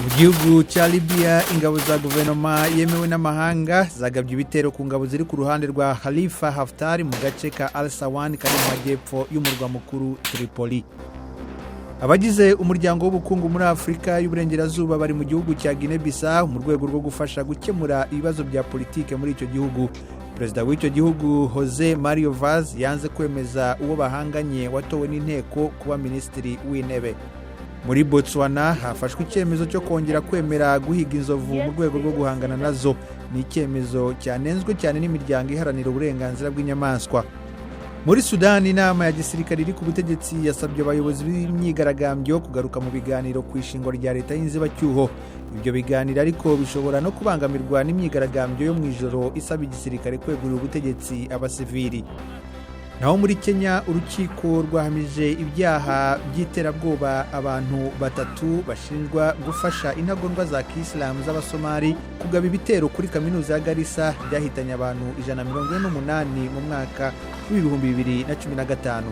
Mu gihugu cya Libya ingabo za guverinoma yemewe n'amahanga zagabye ibitero ku ngabo ziri ku ruhande rwa Khalifa Haftar mu gace ka Al-Sawan kari mu majyepfo y'umurwa mukuru Tripoli. Abagize umuryango w'ubukungu muri Afurika y'Uburengerazuba bari mu gihugu cya Guinea-Bissau mu rwego rwo gufasha gukemura ibibazo bya politike muri icyo gihugu. Perezida w'icyo gihugu Jose Mario Vaz yanze kwemeza uwo bahanganye watowe n'inteko kuba minisitiri w'intebe. Muri Botswana hafashwe icyemezo cyo kongera kwemera guhiga inzovu mu rwego rwo guhangana nazo. Ni icyemezo cyanenzwe cyane n'imiryango iharanira uburenganzira bw'inyamaswa. Muri Sudan inama ya gisirikare iri ku butegetsi yasabye abayobozi b'imyigaragambyo kugaruka mu biganiro ku ishingwa rya leta y'inzibacyuho. Ibyo biganiro ariko bishobora no kubangamirwa n'imyigaragambyo yo mu ijoro isaba igisirikare kwegurira ubutegetsi abasivili. Naho muri Kenya urukiko rwahamije ibyaha by'iterabwoba abantu batatu bashinjwa gufasha intagondwa za Kisilamu z'Abasomali kugaba ibitero kuri kaminuza ya Garissa byahitanye abantu 148 mu mwaka w'2015.